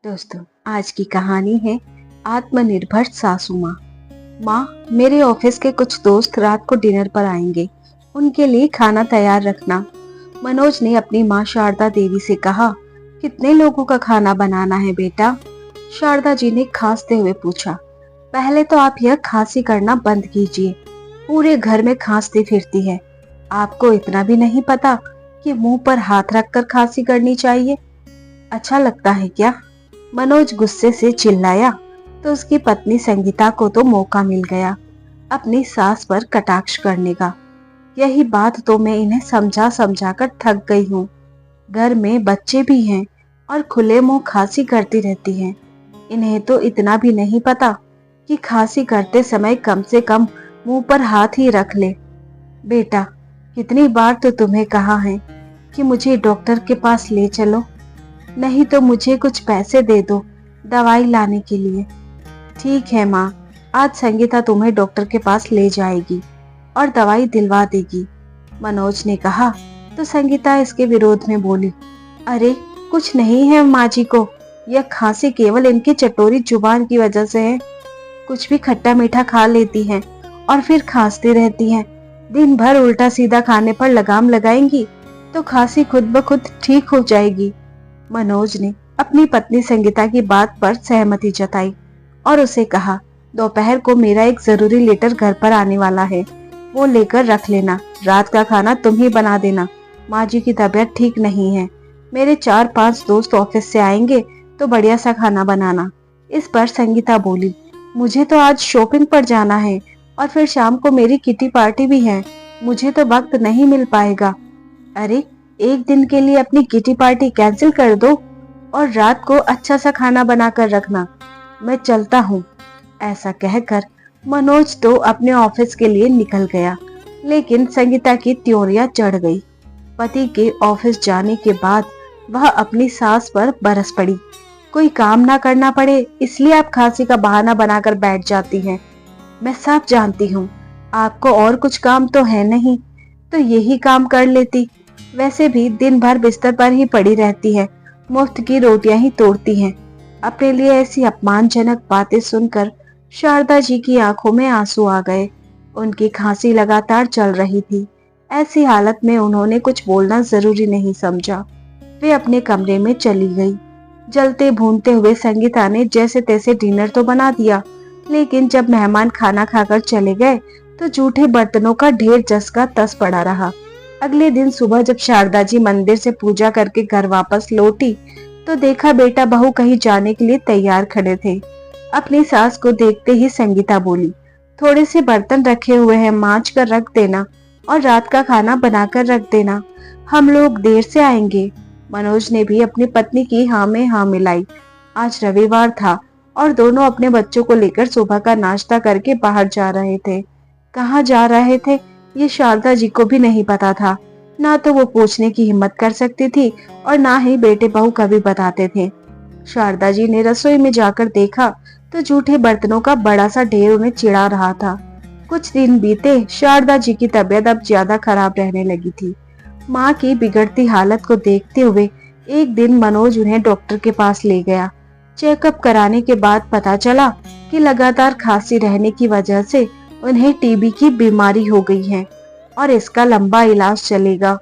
दोस्तों, आज की कहानी है आत्मनिर्भर सासू माँ। माँ, मेरे ऑफिस के कुछ दोस्त रात को डिनर पर आएंगे, उनके लिए खाना तैयार रखना। मनोज ने अपनी माँ शारदा देवी से कहा। कितने लोगों का खाना बनाना है बेटा? शारदा जी ने खांसते हुए पूछा। पहले तो आप यह खांसी करना बंद कीजिए, पूरे घर में खांसती फिरती है। आपको इतना भी नहीं पता कि मुंह पर हाथ रखकर खांसी करनी चाहिए? अच्छा लगता है क्या? मनोज गुस्से से चिल्लाया तो उसकी पत्नी संगीता को तो मौका मिल गया अपनी सास पर कटाक्ष करने का। यही बात तो मैं इन्हें समझा समझा कर थक गई हूँ। घर में बच्चे भी हैं और खुले मुंह खांसी करती रहती हैं। इन्हें तो इतना भी नहीं पता कि खांसी करते समय कम से कम मुंह पर हाथ ही रख ले। बेटा, कितनी बार तो तुम्हें कहा है कि मुझे डॉक्टर के पास ले चलो, नहीं तो मुझे कुछ पैसे दे दो दवाई लाने के लिए। ठीक है माँ, आज संगीता तुम्हें डॉक्टर के पास ले जाएगी और दवाई दिलवा देगी, मनोज ने कहा। तो संगीता इसके विरोध में बोली। अरे कुछ नहीं है माँ जी को, यह खांसी केवल इनकी चटोरी जुबान की वजह से है। कुछ भी खट्टा मीठा खा लेती हैं और फिर खांसती रहती हैं। दिन भर उल्टा सीधा खाने पर लगाम लगाएंगी तो खांसी खुद ब खुद ठीक हो जाएगी। मनोज ने अपनी पत्नी संगीता की बात पर सहमति जताई और उसे कहा, दोपहर को मेरा एक जरूरी लेटर घर पर आने वाला है, वो लेकर रख लेना। रात का खाना तुम ही बना देना, माँ जी की तबीयत ठीक नहीं है। मेरे 4-5 दोस्त ऑफिस से आएंगे तो बढ़िया सा खाना बनाना। इस पर संगीता बोली, मुझे तो आज शॉपिंग पर जाना है और फिर शाम को मेरी किटी पार्टी भी है, मुझे तो वक्त नहीं मिल पाएगा। अरे, एक दिन के लिए अपनी किटी पार्टी कैंसिल कर दो और रात को अच्छा सा खाना बनाकर रखना। मैं चलता हूँ। ऐसा कहकर मनोज तो अपने ऑफिस के लिए निकल गया, लेकिन संगीता की त्योरियां चढ़ गई। पति के ऑफिस जाने के बाद वह अपनी सास पर बरस पड़ी। कोई काम ना करना पड़े इसलिए आप खांसी का बहाना बनाकर बैठ जाती हैं। मैं सब जानती हूँ, आपको और कुछ काम तो है नहीं, तो यही काम कर लेती। वैसे भी दिन भर बिस्तर पर ही पड़ी रहती है, मुफ्त की रोटियां ही तोड़ती हैं। अपने लिए ऐसी अपमानजनक बातें सुनकर शारदा जी की आंखों में आंसू आ गए। उनकी खांसी लगातार चल रही थी। ऐसी हालत में उन्होंने कुछ बोलना जरूरी नहीं समझा। वे अपने कमरे में चली गई। जलते भूनते हुए संगीता ने जैसे तैसे डिनर तो बना दिया, लेकिन जब मेहमान खाना खाकर चले गए तो जूठे बर्तनों का ढेर जस का तस पड़ा रहा। अगले दिन सुबह जब शारदा जी मंदिर से पूजा करके घर वापस लौटी तो देखा बेटा बहू कहीं जाने के लिए तैयार खड़े थे। अपनी सास को देखते ही संगीता बोली, थोड़े से बर्तन रखे हुए हैं, मांज कर रख देना और रात का खाना बनाकर रख देना, हम लोग देर से आएंगे। मनोज ने भी अपनी पत्नी की हाँ में हाँ मिलाई। आज रविवार था और दोनों अपने बच्चों को लेकर सुबह का नाश्ता करके बाहर जा रहे थे। कहाँ जा रहे थे ये शारदा जी को भी नहीं पता था। ना तो वो पूछने की हिम्मत कर सकती थी और ना ही बेटे बहू कभी बताते थे। शारदा जी ने रसोई में जाकर देखा तो जूठे बर्तनों का बड़ा सा ढेर उन्हें चिढ़ा रहा था। कुछ दिन बीते, शारदा जी की तबीयत अब ज्यादा खराब रहने लगी थी। माँ की बिगड़ती हालत को देखते हुए एक दिन मनोज उन्हें डॉक्टर के पास ले गया। चेकअप कराने के बाद पता चला कि लगातार खांसी रहने की वजह से उन्हें टीबी की बीमारी हो गई है और इसका लंबा इलाज चलेगा।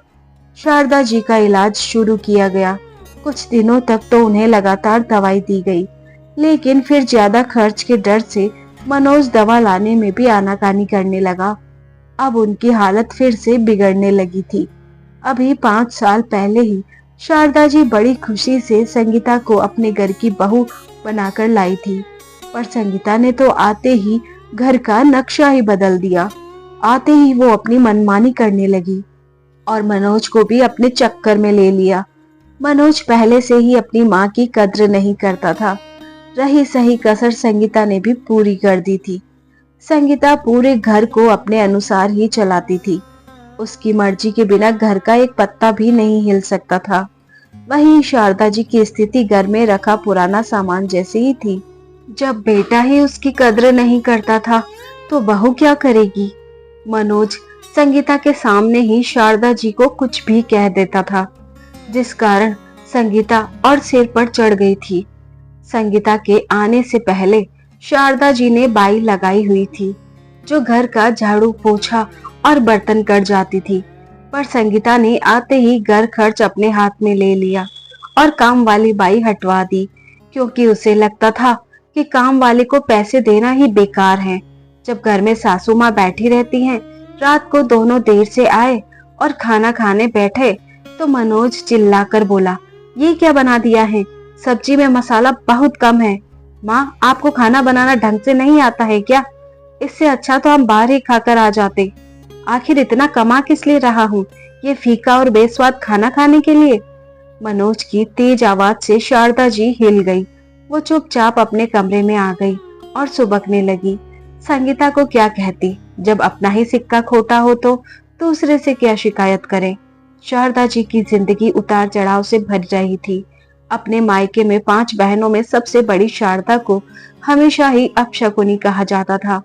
शारदा जी का इलाज शुरू किया गया। कुछ दिनों तक तो उन्हें लगातार दवाई दी गई, लेकिन फिर ज्यादा खर्च के डर से मनोज दवा लाने में भी आनाकानी करने लगा। अब उनकी हालत फिर से बिगड़ने लगी थी। अभी 5 साल पहले ही शारदा जी बड़ी खुशी से संगीता को अपने घर की बहू बनाकर लाई थी, पर संगीता ने तो आते ही घर का नक्शा ही बदल दिया। आते ही वो अपनी मनमानी करने लगी और मनोज को भी अपने चक्कर में ले लिया। मनोज पहले से ही अपनी माँ की कद्र नहीं करता था। रही सही कसर संगीता ने भी पूरी कर दी थी। संगीता पूरे घर को अपने अनुसार ही चलाती थी। उसकी मर्जी के बिना घर का एक पत्ता भी नहीं हिल सकता था। वहीं शारदा जी की स्थिति घर में रखा पुराना सामान जैसी ही थी। जब बेटा ही उसकी कद्र नहीं करता था तो बहू क्या करेगी? मनोज संगीता के सामने ही शारदा जी को कुछ भी कह देता था, जिस कारण संगीता और सिर पर चढ़ गई थी। संगीता के आने से पहले शारदा जी ने बाई लगाई हुई थी जो घर का झाड़ू पोछा और बर्तन कर जाती थी। पर संगीता ने आते ही घर खर्च अपने हाथ में ले लिया और काम वाली बाई हटवा दी, क्योंकि उसे लगता था कि काम वाले को पैसे देना ही बेकार है। जब घर में सासू माँ बैठी रहती हैं, रात को दोनों देर से आए और खाना खाने बैठे तो मनोज चिल्लाकर बोला, ये क्या बना दिया है? सब्जी में मसाला बहुत कम है। माँ, आपको खाना बनाना ढंग से नहीं आता है क्या? इससे अच्छा तो हम बाहर ही खाकर आ जाते। आखिर इतना कमा किस लिए रहा हूँ? ये फीका और बेस्वाद खाना खाने के लिए? मनोज की तेज आवाज से शारदा जी हिल गई। वो चुपचाप अपने कमरे में आ गई और सुबकने लगी। संगीता को क्या कहती, जब अपना ही सिक्का खोटा हो तो दूसरे से क्या शिकायत करे। शारदा जी की जिंदगी उतार चढ़ाव से भर रही थी। अपने मायके में 5 बहनों में सबसे बड़ी शारदा को हमेशा ही अपशकुनी कहा जाता था,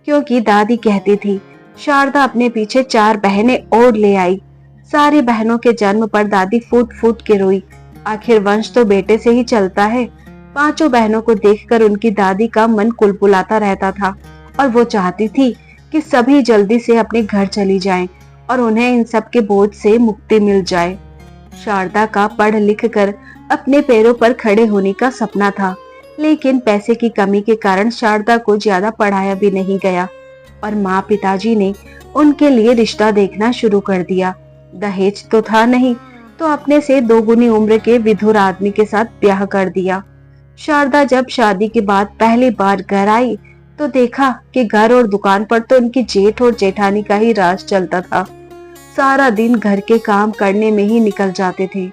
क्योंकि दादी कहती थी शारदा अपने पीछे 4 बहनें और ले आई। सारी बहनों के जन्म पर दादी फूट फूट के रोई। आखिर वंश तो बेटे से ही चलता है। 5 बहनों को देखकर उनकी दादी का मन कुलकुलाता रहता था और वो चाहती थी कि सभी जल्दी से अपने घर चली जाएं और उन्हें इन सब के बोझ से मुक्ति मिल जाए। शारदा का पढ़ लिख कर अपने पैरों पर खड़े होने का सपना था, लेकिन पैसे की कमी के कारण शारदा को ज्यादा पढ़ाया भी नहीं गया और माँ पिताजी ने उनके लिए रिश्ता देखना शुरू कर दिया। दहेज तो था नहीं, तो अपने से 2 गुनी उम्र के विधुर आदमी के साथ ब्याह कर दिया। शारदा जब शादी के बाद पहली बार घर आई तो देखा कि घर और दुकान पर तो उनकी जेठ और जेठानी का ही राज चलता था। सारा दिन घर के काम करने में ही निकल जाते थे।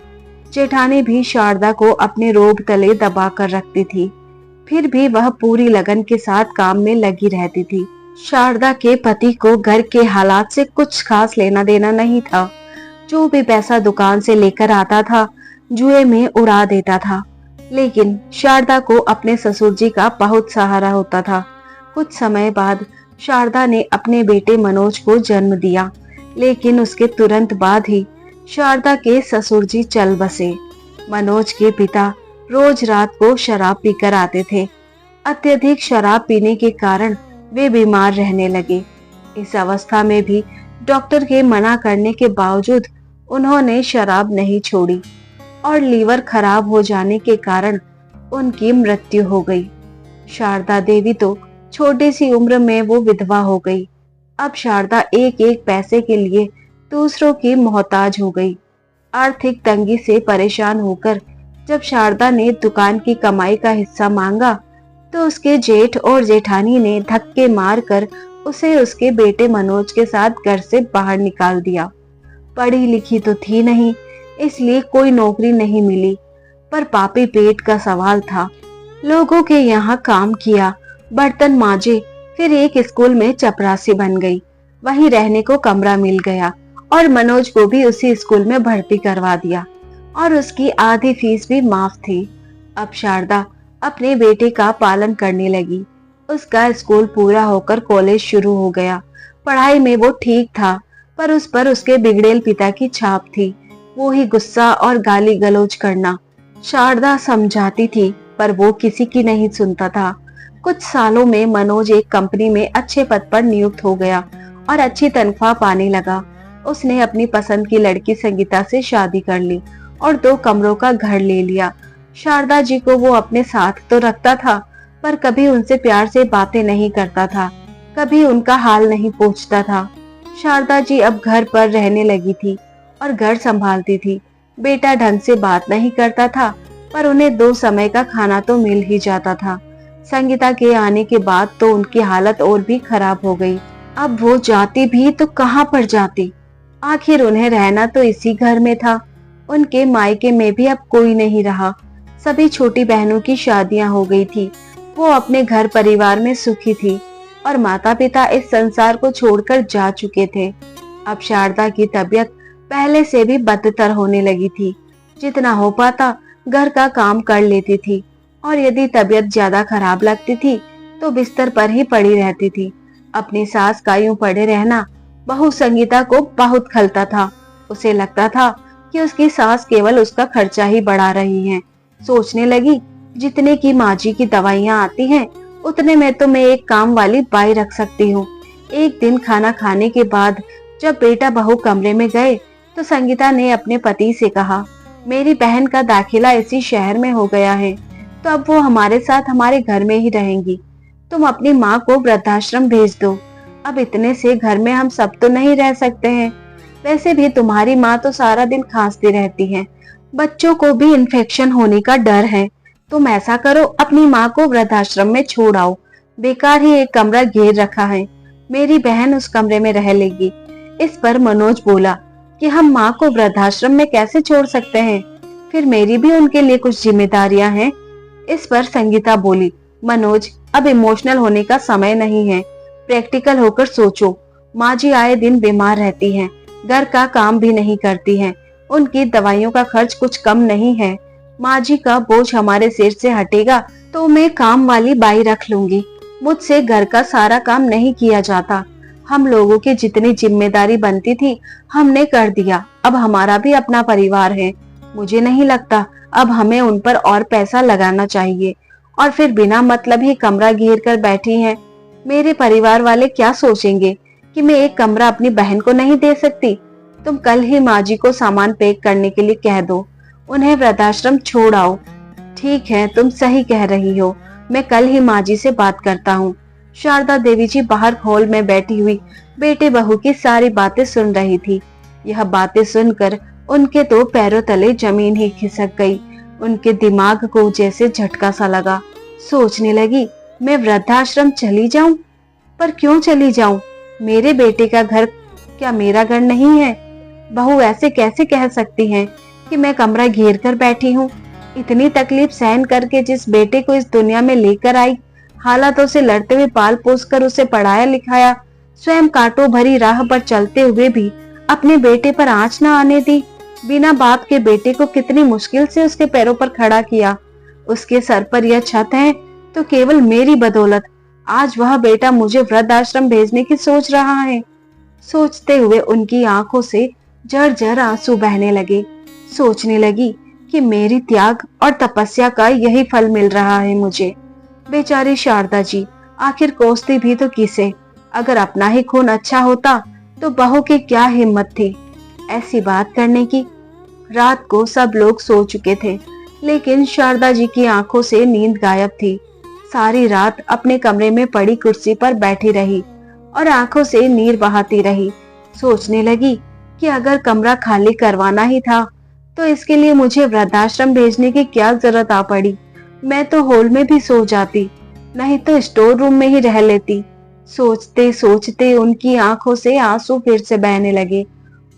जेठानी भी शारदा को अपने रोब तले दबा कर रखती थी, फिर भी वह पूरी लगन के साथ काम में लगी रहती थी। शारदा के पति को घर के हालात से कुछ खास लेना देना नहीं था। जो भी पैसा दुकान से लेकर आता था जुए में उड़ा देता था, लेकिन शारदा को अपने ससुर जी का बहुत सहारा होता था। कुछ समय बाद शारदा ने अपने बेटे मनोज को जन्म दिया, लेकिन उसके तुरंत बाद ही शारदा के ससुर जी चल बसे। मनोज के पिता रोज रात को शराब पीकर आते थे। अत्यधिक शराब पीने के कारण वे बीमार रहने लगे। इस अवस्था में भी डॉक्टर के मना करने के बावजूद उन्होंने शराब नहीं छोड़ी और लीवर खराब हो जाने के कारण उनकी मृत्यु हो गई। शारदा देवी तो छोटी सी उम्र में वो विधवा हो गई। अब शारदा एक एक पैसे के लिए दूसरों की मोहताज हो गई। आर्थिक तंगी से परेशान होकर जब शारदा ने दुकान की कमाई का हिस्सा मांगा तो उसके जेठ और जेठानी ने धक्के मारकर उसे उसके बेटे मनोज के साथ घर से बाहर निकाल दिया। पढ़ी लिखी तो थी नहीं, इसलिए कोई नौकरी नहीं मिली, पर पापी पेट का सवाल था। लोगों के यहाँ काम किया, बर्तन मांजे, फिर एक स्कूल में चपरासी बन गई। वहीं रहने को कमरा मिल गया और मनोज को भी उसी स्कूल में भर्ती करवा दिया और उसकी आधी फीस भी माफ थी। अब शारदा अपने बेटे का पालन करने लगी। उसका स्कूल पूरा होकर कॉलेज शुरू हो गया। पढ़ाई में वो ठीक था, पर उस पर उसके बिगड़ेल पिता की छाप थी। वो ही गुस्सा और गाली गलौज करना। शारदा समझाती थी, पर वो किसी की नहीं सुनता था। कुछ सालों में मनोज एक कंपनी में अच्छे पद पर नियुक्त हो गया और अच्छी तनख्वाह पाने लगा। उसने अपनी पसंद की लड़की संगीता से शादी कर ली और 2 कमरों का घर ले लिया। शारदा जी को वो अपने साथ तो रखता था, पर कभी उनसे प्यार से बातें नहीं करता था, कभी उनका हाल नहीं पूछता था। शारदा जी अब घर पर रहने लगी थी और घर संभालती थी। बेटा ढंग से बात नहीं करता था, पर उन्हें 2 समय का खाना तो मिल ही जाता था। संगीता के आने के बाद तो उनकी हालत और भी खराब हो गई। अब वो जाती भी तो कहाँ पर जाती? आखिर उन्हें रहना तो इसी घर में था। उनके मायके में भी अब कोई नहीं रहा। सभी छोटी बहनों की शादियां हो गई थी। वो अपने घर परिवार में सुखी थी और माता पिता इस संसार को छोड़कर जा चुके थे। अब शारदा की तबीयत पहले से भी बदतर होने लगी थी। जितना हो पाता घर का काम कर लेती थी और यदि तबीयत ज्यादा खराब लगती थी तो बिस्तर पर ही पड़ी रहती थी। अपनी सास का यूं पड़े रहना बहू संगीता को बहुत खलता था। उसे लगता था कि उसकी सास केवल उसका खर्चा ही बढ़ा रही है। सोचने लगी जितने की माँ जी की दवाइयाँ आती हैं, उतने में तो मैं एक काम वाली बाई रख सकती हूँ। एक दिन खाना खाने के बाद जब बेटा बहू कमरे में गए, तो संगीता ने अपने पति से कहा, मेरी बहन का दाखिला इसी शहर में हो गया है, तो अब वो हमारे साथ हमारे घर में ही रहेंगी। तुम अपनी माँ को वृद्धाश्रम भेज दो। अब इतने से घर में हम सब तो नहीं रह सकते हैं। वैसे भी तुम्हारी माँ तो सारा दिन खांसती रहती है, बच्चों को भी इन्फेक्शन होने का डर है। तुम ऐसा करो, अपनी माँ को वृद्धाश्रम में छोड़ आओ। बेकार ही एक कमरा घेर रखा है, मेरी बहन उस कमरे में रह लेगी। इस पर मनोज बोला कि हम माँ को वृद्धाश्रम में कैसे छोड़ सकते हैं, फिर मेरी भी उनके लिए कुछ जिम्मेदारियां हैं। इस पर संगीता बोली, मनोज, अब इमोशनल होने का समय नहीं है, प्रैक्टिकल होकर सोचो। माँ जी आए दिन बीमार रहती हैं, घर का काम भी नहीं करती हैं, उनकी दवाइयों का खर्च कुछ कम नहीं है। माँ जी का बोझ हमारे सिर से हटेगा तो मैं काम वाली बाई रख लूंगी। मुझसे घर का सारा काम नहीं किया जाता। हम लोगों की जितनी जिम्मेदारी बनती थी हमने कर दिया, अब हमारा भी अपना परिवार है। मुझे नहीं लगता अब हमें उन पर और पैसा लगाना चाहिए। और फिर बिना मतलब ही कमरा घेर कर बैठी हैं। मेरे परिवार वाले क्या सोचेंगे कि मैं एक कमरा अपनी बहन को नहीं दे सकती। तुम कल ही माँ जी को सामान पैक करने के लिए कह दो, उन्हें वृद्धाश्रम छोड़ आओ। ठीक है, तुम सही कह रही हो, मैं कल ही माँ जी से बात करता हूँ। शारदा देवी जी बाहर हॉल में बैठी हुई बेटे बहू की सारी बातें सुन रही थी। यह बातें सुनकर उनके तो पैरों तले जमीन ही खिसक गई। उनके दिमाग को जैसे झटका सा लगा। सोचने लगी, मैं वृद्धाश्रम चली जाऊं? पर क्यों चली जाऊं? मेरे बेटे का घर क्या मेरा घर नहीं है? बहू ऐसे कैसे कह सकती हैं कि मैं कमरा घेर कर बैठी हूँ? इतनी तकलीफ सहन करके जिस बेटे को इस दुनिया में लेकर आई, हालातों से लड़ते हुए पाल पोस कर उसे पढ़ाया लिखाया, स्वयं कांटों भरी राह पर चलते हुए भी अपने बेटे पर आंच न आने दी। बिना बाप के बेटे को कितनी मुश्किल से उसके पैरों पर खड़ा किया। उसके सर पर यह छत है तो केवल मेरी बदौलत। आज वह बेटा मुझे वृद्धाश्रम भेजने की सोच रहा है। सोचते हुए उनकी आंखों से झरझर आंसू बहने लगे। सोचने लगी कि मेरी त्याग और तपस्या का यही फल मिल रहा है मुझे। बेचारी शारदा जी, आखिर कोसती भी तो किसे? अगर अपना ही खून अच्छा होता तो बहू की क्या हिम्मत थी ऐसी बात करने की। रात को सब लोग सो चुके थे, लेकिन शारदा जी की आंखों से नींद गायब थी। सारी रात अपने कमरे में पड़ी कुर्सी पर बैठी रही और आंखों से नीर बहाती रही। सोचने लगी कि अगर कमरा खाली करवाना ही था तो इसके लिए मुझे वृद्धाश्रम भेजने की क्या जरूरत आ पड़ी। मैं तो हॉल में भी सो जाती, नहीं तो स्टोर रूम में ही रह लेती। सोचते सोचते उनकी आंखों से आंसू फिर से बहने लगे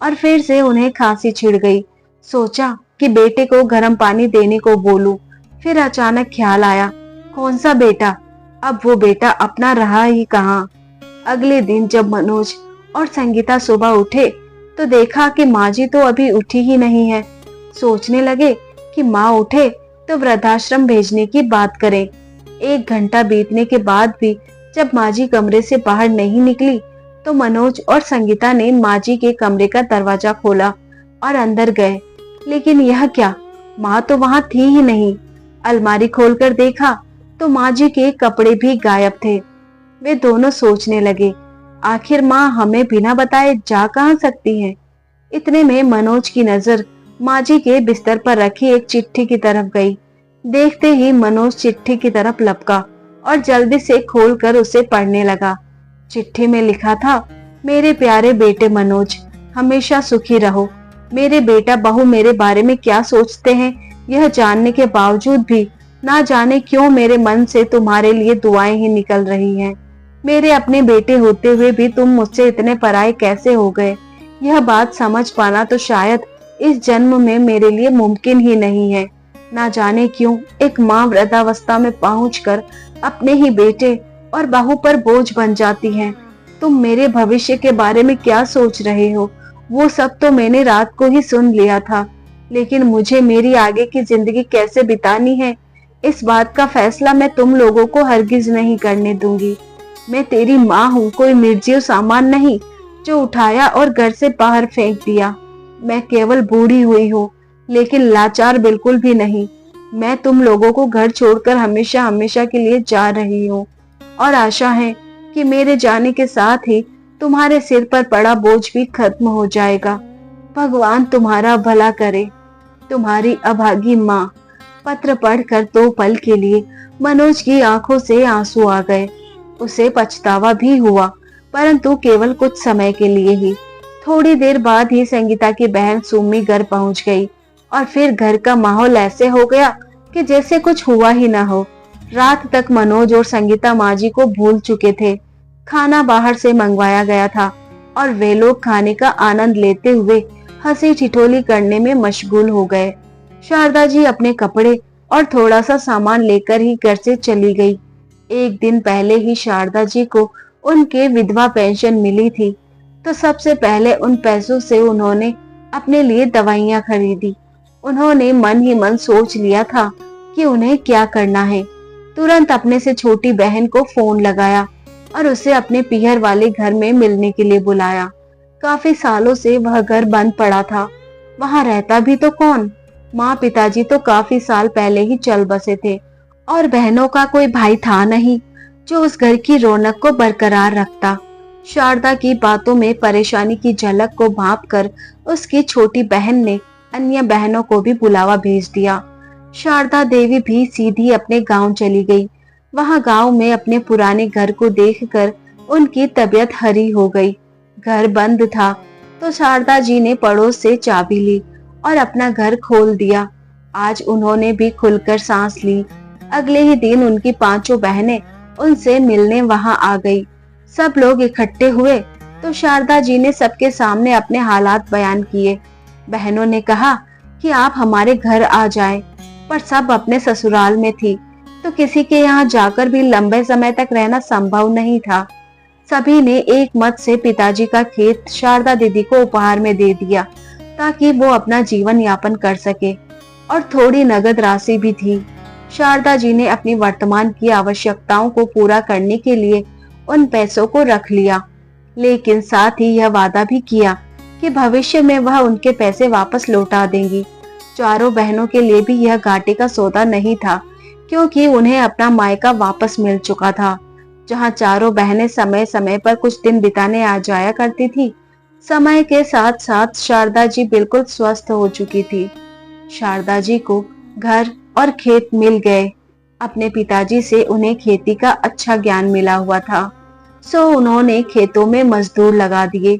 और फिर से उन्हें खांसी छिड़ गई। सोचा कि बेटे को गर्म पानी देने को बोलूं, फिर अचानक ख्याल आया, कौन सा बेटा? अब वो बेटा अपना रहा ही कहाँ। अगले दिन जब मनोज और संगीता सुबह उठे तो देखा कि माँ जी तो अभी उठी ही नहीं है। सोचने लगे कि माँ उठे तो वृद्धाश्रम भेजने की बात करें। 1 घंटा बीतने के बाद भी जब माँ जी कमरे से बाहर नहीं निकली तो मनोज और संगीता ने माँ जी के कमरे का दरवाजा खोला और अंदर गए। लेकिन यह क्या, माँ तो वहां थी ही नहीं। अलमारी खोलकर देखा तो माँ जी के कपड़े भी गायब थे। वे दोनों सोचने लगे, आखिर माँ हमें बिना बताए जा कहां सकती हैं? इतने में मनोज की नजर माँ जी के बिस्तर पर रखी एक चिट्ठी की तरफ गई। देखते ही मनोज चिट्ठी की तरफ लपका और जल्दी से खोलकर उसे पढ़ने लगा। चिट्ठी में लिखा था, मेरे प्यारे बेटे मनोज, हमेशा सुखी रहो। मेरे बेटा बहू मेरे बारे में क्या सोचते हैं यह जानने के बावजूद भी ना जाने क्यों मेरे मन से तुम्हारे लिए दुआएं ही निकल रही हैं। मेरे अपने बेटे होते हुए भी तुम मुझसे इतने पराये कैसे हो गए? यह बात समझ पाना तो शायद इस जन्म में मेरे लिए मुमकिन ही नहीं है। ना जाने क्यों एक माँ वृद्धावस्था में पहुंचकर अपने ही बेटे और बहू पर बोझ बन जाती है। तुम मेरे भविष्य के बारे में क्या सोच रहे हो वो सब तो मैंने रात को ही सुन लिया था, लेकिन मुझे मेरी आगे की जिंदगी कैसे बितानी है इस बात का फैसला मैं तुम लोगों को हरगिज नहीं करने दूंगी। मैं तेरी माँ हूँ, कोई निर्जीव सामान नहीं जो उठाया और घर से बाहर फेंक दिया। मैं केवल बूढ़ी हुई हूँ, लेकिन लाचार बिल्कुल भी नहीं। मैं तुम लोगों को घर छोड़कर हमेशा हमेशा के लिए जा रही हूँ और आशा है कि मेरे जाने के साथ ही तुम्हारे सिर पर पड़ा बोझ भी खत्म हो जाएगा। भगवान तुम्हारा भला करे। तुम्हारी अभागी माँ। पत्र पढ़कर 2 पल के लिए मनोज की आंखों से आंसू आ गए। उसे पछतावा भी हुआ, परंतु केवल कुछ समय के लिए ही। थोड़ी देर बाद ही संगीता की बहन सुमी घर पहुंच गई और फिर घर का माहौल ऐसे हो गया कि जैसे कुछ हुआ ही ना हो। रात तक मनोज और संगीता माँ जी को भूल चुके थे। खाना बाहर से मंगवाया गया था और वे लोग खाने का आनंद लेते हुए हंसी ठिठोली करने में मशगूल हो गए। शारदा जी अपने कपड़े और थोड़ा सा सामान लेकर ही घर से चली गई। एक दिन पहले ही शारदा जी को उनके विधवा पेंशन मिली थी, तो सबसे पहले उन पैसों से उन्होंने अपने लिए दवाइयां खरीदी। उन्होंने मन ही मन सोच लिया था कि उन्हें क्या करना है। तुरंत अपने से छोटी बहन को फोन लगाया और उसे अपने पीहर वाले घर में मिलने के लिए बुलाया। काफी सालों से वह घर बंद पड़ा था, वहां रहता भी तो कौन। माँ पिताजी तो काफी साल पहले ही चल बसे थे और बहनों का कोई भाई था नहीं जो उस घर की रौनक को बरकरार रखता। शारदा की बातों में परेशानी की झलक को भांपकर उसकी छोटी बहन ने अन्य बहनों को भी बुलावा भेज दिया। शारदा देवी भी सीधी अपने गांव चली गई। वहां गांव में अपने पुराने घर को देखकर उनकी तबीयत हरी हो गई। घर बंद था तो शारदा जी ने पड़ोस से चाबी ली और अपना घर खोल दिया। आज उन्होंने भी खुलकर सांस ली। अगले ही दिन उनकी 5 बहनें उनसे मिलने वहां आ गई। सब लोग इकट्ठे हुए तो शारदा जी ने सबके सामने अपने हालात बयान किए। बहनों ने कहा कि आप हमारे घर आ जाएं, पर सब अपने ससुराल में थी तो किसी के यहाँ जाकर भी लंबे समय तक रहना संभव नहीं था। सभी ने एक मत से पिताजी का खेत शारदा दीदी को उपहार में दे दिया ताकि वो अपना जीवन यापन कर सके, और थोड़ी नगद राशि भी थी। शारदा जी ने अपनी वर्तमान की आवश्यकताओं को पूरा करने के लिए उन पैसों को रख लिया, लेकिन साथ ही यह वादा भी किया कि भविष्य में वह उनके पैसे वापस लौटा देंगी। चारों बहनों के लिए भी यह घाटे का सौदा नहीं था, क्योंकि उन्हें अपना मायका वापस मिल चुका था, जहां चारों बहनें समय समय पर कुछ दिन बिताने आ जाया करती थी। समय के साथ साथ शारदा जी बिल्कुल स्वस्थ हो चुकी थी। शारदा जी को घर और खेत मिल गए। अपने पिताजी से उन्हें खेती का अच्छा ज्ञान मिला हुआ था, सो उन्होंने खेतों में मजदूर लगा दिए।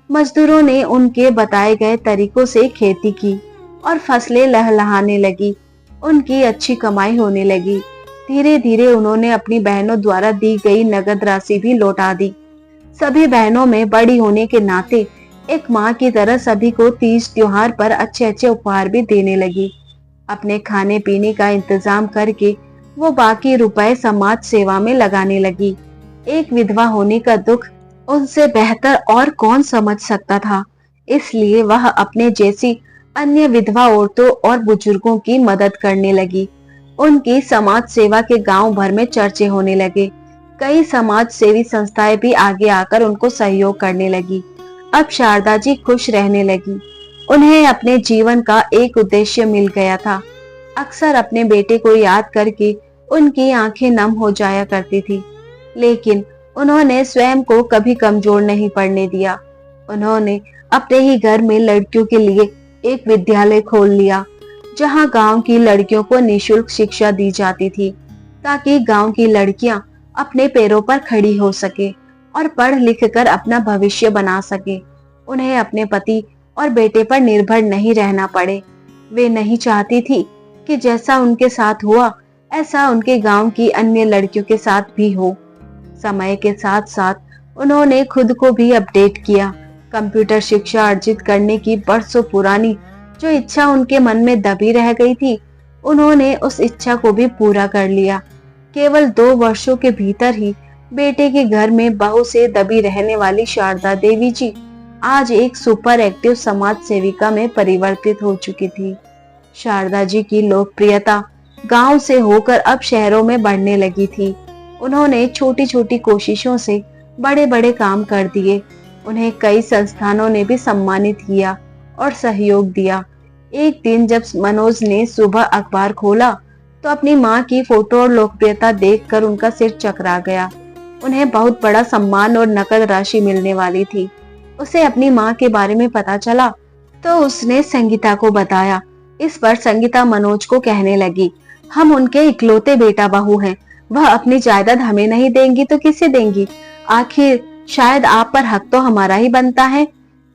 मजदूरों ने उनके बताए गए तरीकों से खेती की और फसलें लहलहाने लगी। उनकी अच्छी कमाई होने लगी। धीरे धीरे उन्होंने अपनी बहनों द्वारा दी गई नगद राशि भी लौटा दी। सभी बहनों में बड़ी होने के नाते एक माँ की तरह सभी को तीज त्योहार पर अच्छे अच्छे उपहार भी देने लगी। अपने खाने पीने का इंतजाम करके वो बाकी रुपए समाज सेवा में लगाने लगी। एक विधवा होने का दुख उनसे बेहतर और कौन समझ सकता था, इसलिए वह अपने जैसी अन्य विधवा औरतों और बुजुर्गों की मदद करने लगी। उनकी समाज सेवा के गांव भर में चर्चे होने लगे। कई समाज सेवी संस्थाएं भी आगे आकर उनको सहयोग करने लगी। अब शारदा जी खुश रहने लगी। उन्हें अपने जीवन का एक उद्देश्य मिल गया था। अक्सर अपने बेटे को याद करके उनकी आंखें नम हो जाया करती थी, लेकिन उन्होंने स्वयं को कभी कमजोर नहीं पड़ने दिया। उन्होंने अपने ही घर में लड़कियों के लिए एक विद्यालय खोल लिया, जहां गांव की लड़कियों को निशुल्क शिक्षा दी जाती थी, ताकि गांव की लड़कियां अपने पैरों पर खड़ी हो सके और पढ़ लिख कर अपना भविष्य बना सके। उन्हें अपने पति और बेटे पर निर्भर नहीं रहना पड़े। वे नहीं चाहती थी कि जैसा उनके साथ हुआ ऐसा उनके गांव की अन्य लड़कियों के साथ भी हो। समय के साथ साथ उन्होंने खुद को भी अपडेट किया। कंप्यूटर शिक्षा अर्जित करने की बरसों पुरानी जो इच्छा उनके मन में दबी रह गई थी, उन्होंने उस इच्छा को भी पूरा कर लिया। केवल 2 वर्षों के भीतर ही बेटे के घर में बहू से दबी रहने वाली शारदा देवी जी आज एक सुपर एक्टिव समाज सेविका में परिवर्तित हो चुकी थी। शारदा जी की लोकप्रियता गांव से होकर अब शहरों में बढ़ने लगी थी। उन्होंने छोटी छोटी कोशिशों से बड़े बड़े काम कर दिए। उन्हें कई संस्थानों ने भी सम्मानित किया और सहयोग दिया। एक दिन जब मनोज ने सुबह अखबार खोला तो अपनी माँ की फोटो और लोकप्रियता देखकर उनका सिर चकरा गया। उन्हें बहुत बड़ा सम्मान और नकद राशि मिलने वाली थी। उसे अपनी माँ के बारे में पता चला तो उसने संगीता को बताया। इस पर संगीता मनोज को कहने लगी, हम उनके इकलौते बेटा बहू हैं, वह अपनी जायदाद हमें नहीं देंगी तो किसे देंगी? आखिर शायद आप पर हक तो हमारा ही बनता है।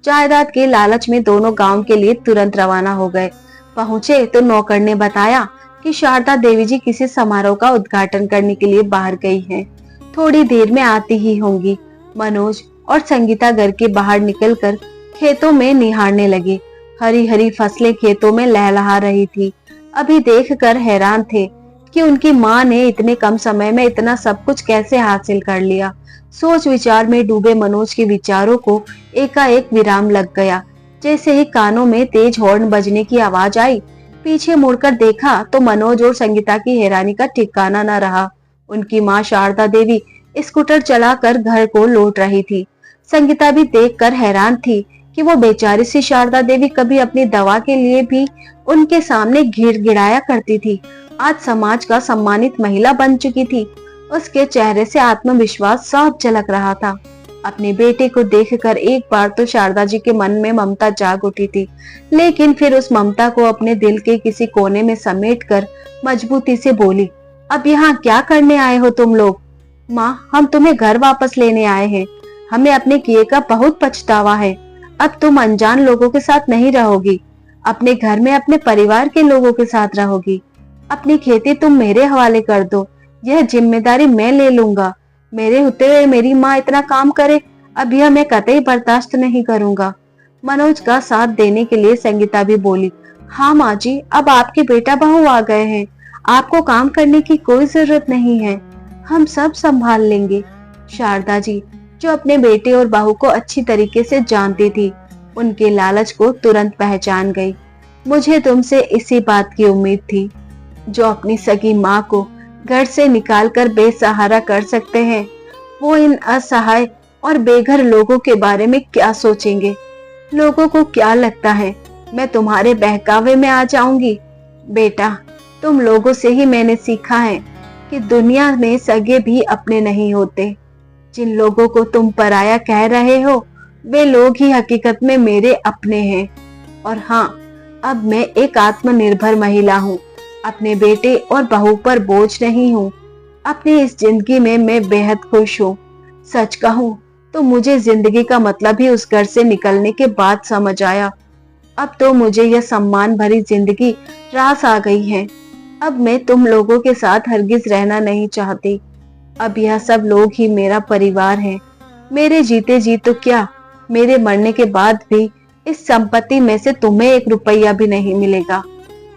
जायदाद के लालच में दोनों गांव के लिए तुरंत रवाना हो गए। पहुंचे तो नौकर ने बताया कि शारदा देवी जी किसी समारोह का उद्घाटन करने के लिए बाहर गई हैं। थोड़ी देर में आती ही होंगी। मनोज और संगीता घर के बाहर निकलकर खेतों में निहारने लगे। हरी हरी फसलें खेतों में लहलहा रही थी। अभी देखकर हैरान थे कि उनकी माँ ने इतने कम समय में इतना सब कुछ कैसे हासिल कर लिया। सोच विचार में डूबे मनोज के विचारों को एकाएक विराम लग गया। जैसे ही कानों में तेज हॉर्न बजने की आवाज आई, पीछे मुड़कर देखा तो मनोज और संगीता की हैरानी का ठिकाना न रहा। उनकी माँ शारदा देवी स्कूटर चलाकर घर को लौट रही थी। संगीता भी देखकर हैरान थी कि वो बेचारी सी शारदा देवी कभी अपनी दवा के लिए भी उनके सामने गिड़गिड़ाया करती थी, आज समाज का सम्मानित महिला बन चुकी थी। उसके चेहरे से आत्मविश्वास साफ झलक रहा था। अपने बेटे को देखकर एक बार तो शारदा जी के मन में ममता जाग उठी थी, लेकिन फिर उस ममता को अपने दिल के किसी कोने में समेटकर मजबूती से बोली, अब यहाँ क्या करने आए हो तुम लोग? माँ, हम तुम्हें घर वापस लेने आए हैं। हमें अपने किए का बहुत पछतावा है। अब तुम अनजान लोगों के साथ नहीं रहोगी, अपने घर में अपने परिवार के लोगों के साथ रहोगी। अपनी खेती तुम मेरे हवाले कर दो, यह जिम्मेदारी मैं ले लूंगा। मेरे होते हुए मेरी माँ इतना काम करे, अब यह मैं कतई बर्दाश्त नहीं करूंगा। मनोज का साथ देने के लिए संगीता भी बोली, हाँ माँ जी, अब आपके बेटा बहू आ गए हैं, आपको काम करने की कोई जरूरत नहीं है, हम सब संभाल लेंगे। शारदा जी, जो अपने बेटे और बहू को अच्छी तरीके से जानती थी, उनके लालच को तुरंत पहचान गई। मुझे तुमसे इसी बात की उम्मीद थी। जो अपनी सगी माँ को घर से निकालकर बेसहारा कर सकते हैं, वो इन असहाय और बेघर लोगों के बारे में क्या सोचेंगे? लोगों को क्या लगता है मैं तुम्हारे बहकावे में आ जाऊंगी? बेटा, तुम लोगों से ही मैंने सीखा है कि दुनिया में सगे भी अपने नहीं होते। जिन लोगों को तुम पराया कह रहे हो, वे लोग ही हकीकत में मेरे अपने हैं। और हाँ, अब मैं एक आत्मनिर्भर महिला हूँ, अपने बेटे और बहू पर बोझ नहीं हूँ। अपनी इस जिंदगी में मैं बेहद खुश हूँ। सच कहूँ तो मुझे जिंदगी का मतलब ही उस घर से निकलने के बाद समझ आया। अब तो मुझे यह सम्मान भरी जिंदगी रास आ गई है। अब मैं तुम लोगों के साथ हरगिज रहना नहीं चाहती। अब यह सब लोग ही मेरा परिवार है। मेरे जीते जी तो क्या, मेरे मरने के बाद भी इस संपत्ति में से तुम्हें 1 रुपया भी नहीं मिलेगा।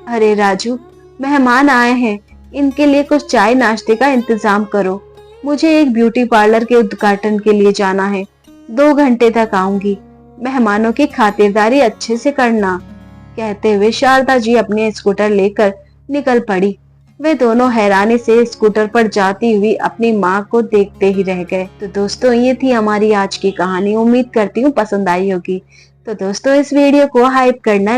अरे राजू, मेहमान आए हैं, इनके लिए कुछ चाय नाश्ते का इंतजाम करो। मुझे एक ब्यूटी पार्लर के उद्घाटन के लिए जाना है, 2 घंटे तक आऊंगी। मेहमानों की खातिरदारी अच्छे से करना। कहते हुए शारदा जी अपने स्कूटर लेकर निकल पड़ी। वे दोनों हैरानी से स्कूटर पर जाती हुई अपनी माँ को देखते ही रह गए। तो दोस्तों, ये थी हमारी आज की कहानी। उम्मीद करती हूँ पसंद आई होगी। तो दोस्तों, इस वीडियो को हाइप करना